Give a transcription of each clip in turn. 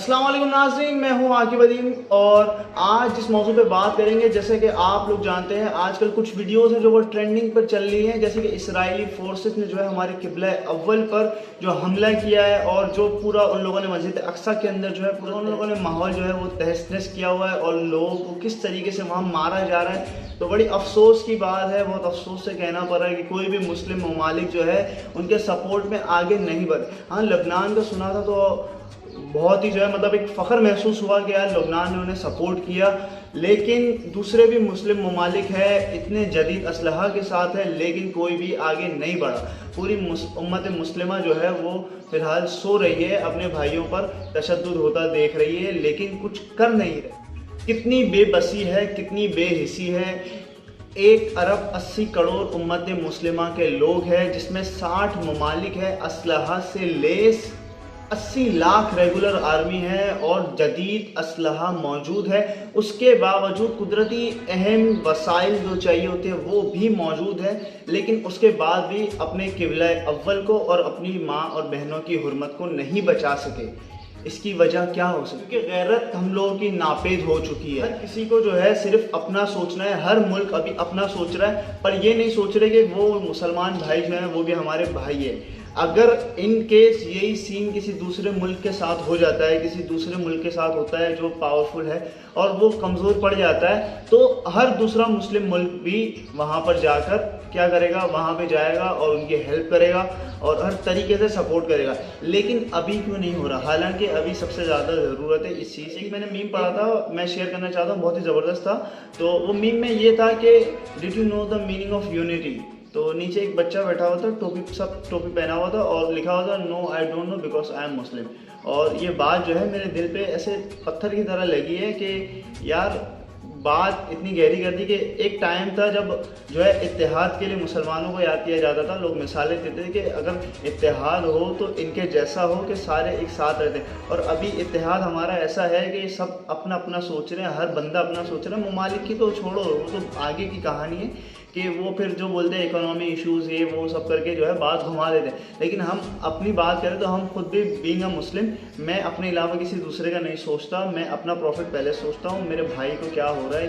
अस्सलाम वालेकुम नाज़रीन, मैं हूँ आकिब अदीम और आज जिस मौजू पे बात करेंगे, जैसे कि आप लोग जानते हैं आजकल कुछ वीडियोस हैं जो वो ट्रेंडिंग पर चल रही हैं। जैसे कि इसराइली फोर्सेस ने जो है हमारे किबला अव्वल पर जो हमला किया है और जो पूरा उन लोगों ने मस्जिद अक्सा के अंदर जो है पूरा उन लोगों ने माहौल जो है वो तहस नहस किया हुआ है और लोगों को किस तरीके से वहाँ मारा जा रहा है। तो बड़ी अफसोस की बात है, बहुत अफसोस से कहना पड़ रहा है कि कोई भी मुस्लिम ममालिक जो है उनके सपोर्ट में आगे नहीं बढ़े। हाँ, लबनान का सुना था तो बहुत ही जो है मतलब एक फ़ख्र महसूस हुआ कि यार लबनान ने उन्हें सपोर्ट किया, लेकिन दूसरे भी मुस्लिम ममालिक है इतने जदीद असलहा के साथ है लेकिन कोई भी आगे नहीं बढ़ा। पूरी उम्मत मुस्लिमा जो है वो फ़िलहाल सो रही है, अपने भाइयों पर तशद्दुद होता देख रही है लेकिन कुछ कर नहीं रहे। कितनी बेबसी है, कितनी बेहिसी है। 1 अरब 80 करोड़ उम्मत मुस्लिमा के लोग हैं जिसमें 60 ममालिक है असलहा से लेस, 80 लाख रेगुलर आर्मी है और जदीद असलहा मौजूद है। उसके बावजूद कुदरती अहम वसाइल जो चाहिए होते हैं वो भी मौजूद है, लेकिन उसके बाद भी अपने किबला अव्वल को और अपनी माँ और बहनों की हुर्मत को नहीं बचा सके। इसकी वजह क्या हो सकती है? क्योंकि गैरत हम लोगों की नापेद हो चुकी है। हर किसी को जो है सिर्फ अपना सोचना है, हर मुल्क अभी अपना सोच रहा है, पर ये नहीं सोच रहे कि वो मुसलमान भाई जो हैं वो भी हमारे भाई है। अगर इन केस यही सीन किसी दूसरे मुल्क के साथ हो जाता है, किसी दूसरे मुल्क के साथ होता है जो पावरफुल है और वो कमज़ोर पड़ जाता है, तो हर दूसरा मुस्लिम मुल्क भी वहाँ पर जाकर क्या करेगा, वहाँ पे जाएगा और उनकी हेल्प करेगा और हर तरीके से सपोर्ट करेगा। लेकिन अभी क्यों नहीं हो रहा? हालांकि अभी सबसे ज़्यादा ज़रूरत है इस चीज़ की। मैंने मीम पढ़ा था, मैं शेयर करना चाहता हूँ, बहुत ही ज़बरदस्त था। तो वो मीम में ये था कि did you know the meaning of unity? तो नीचे एक बच्चा बैठा हुआ था, टोपी पहना हुआ था और लिखा हुआ था no I don't know because I am Muslim. और ये बात जो है मेरे दिल पे ऐसे पत्थर की तरह लगी है कि यार बात इतनी गहरी कर दी कि एक टाइम था जब जो है इत्तेहाद के लिए मुसलमानों को याद किया जाता था। लोग मिसालें देते थे कि अगर इत्तेहाद हो तो इनके जैसा हो कि सारे एक साथ रहते हैं। और अभी इत्तेहाद हमारा ऐसा है कि सब अपना अपना सोच रहे हैं, हर बंदा अपना सोच रहा है। ममालिक की तो छोड़ो, वो तो आगे की कहानी है कि वो फिर जो बोलते हैं इकोनॉमी इश्यूज़ ये वो सब करके जो है बात घुमा देते हैं। लेकिन हम अपनी बात करें तो हम खुद भी बीइंग अ मुस्लिम, मैं अपने अलावा किसी दूसरे का नहीं सोचता, मैं अपना प्रॉफिट पहले सोचता हूँ, मेरे भाई को क्या हो रहा है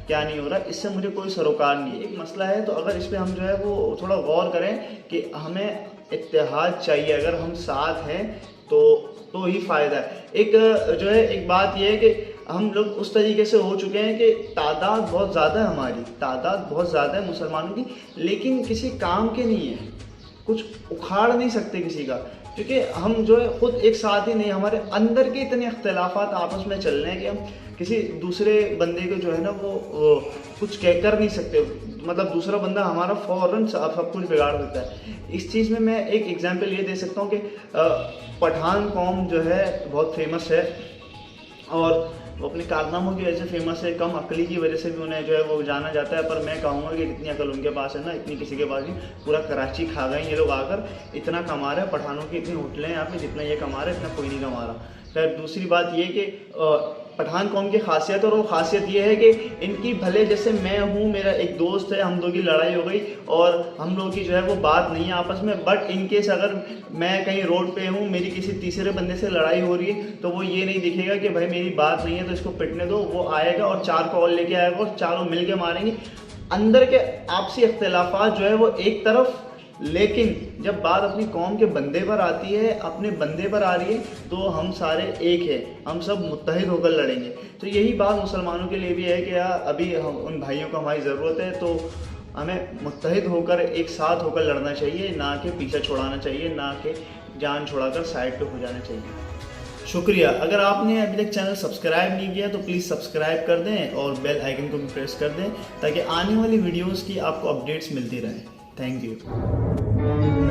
क्या नहीं हो रहा है, इससे मुझे कोई सरोकार नहीं है। एक मसला है तो अगर इस पर हम जो है वो थोड़ा गौर करें कि हमें इत्तेहाद चाहिए, अगर हम साथ हैं तो ही फ़ायदा है। एक जो है एक बात यह है कि हम लोग उस तरीके से हो चुके हैं कि तादाद बहुत ज़्यादा है, हमारी तादाद बहुत ज़्यादा है मुसलमानों की, लेकिन किसी काम के नहीं है, कुछ उखाड़ नहीं सकते किसी का, क्योंकि हम जो है खुद एक साथ ही नहीं, हमारे अंदर के इतने इख्तिलाफात आपस में चल रहे हैं कि हम किसी दूसरे बंदे को जो है ना वो कुछ कर नहीं सकते। मतलब दूसरा बंदा हमारा फ़ौरन सब कुछ बिगाड़ देता है। इस चीज़ में मैं एक एग्जांपल ये दे सकता हूँ कि पठान कौम जो है बहुत फेमस है और वो अपने कारनामों की वजह से फेमस है, कम अकली की वजह से भी उन्हें जो है वो जाना जाता है। पर मैं कहूँगा कि जितनी अकल उनके पास है ना, इतनी किसी के पास नहीं। पूरा कराची खा गए ये लोग आकर, इतना कमा रहे हैं। पठानों की इतनी होटलें हैं यहाँ पे, जितना ये कमा रहे हैं इतना कोई नहीं कमा रहा। खैर दूसरी बात ये कि पठान कौम की खासियत, और वो खासियत ये है कि इनकी भले जैसे मैं हूँ, मेरा एक दोस्त है, हम लोगों की लड़ाई हो गई और हम लोगों की जो है वो बात नहीं है आपस में, बट इन केस अगर मैं कहीं रोड पे हूँ, मेरी किसी तीसरे बंदे से लड़ाई हो रही है, तो वो ये नहीं दिखेगा कि भाई मेरी बात नहीं है तो इसको पिटने दो। वो आएगा और 4 को और लेके आएगा और चारों मिल के मारेंगे। अंदर के आपसी इख्तिलाफात जो है वो एक तरफ, लेकिन जब बात अपनी कौम के बंदे पर आती है, अपने बंदे पर आ रही है, तो हम सारे एक हैं, हम सब मुत्तहिद होकर लड़ेंगे। तो यही बात मुसलमानों के लिए भी है कि यार अभी हम उन भाइयों को हमारी ज़रूरत है, तो हमें मुत्तहिद होकर एक साथ होकर लड़ना चाहिए, ना कि पीछे छुड़ाना चाहिए, ना कि जान छुड़ाकर साइड पे हो जाना चाहिए। शुक्रिया। अगर आपने अभी तक चैनल सब्सक्राइब नहीं किया तो प्लीज़ सब्सक्राइब कर दें और बेल आइकन को भी प्रेस कर दें ताकि आने वाली वीडियोज़ की आपको अपडेट्स मिलती रहें। Thank you.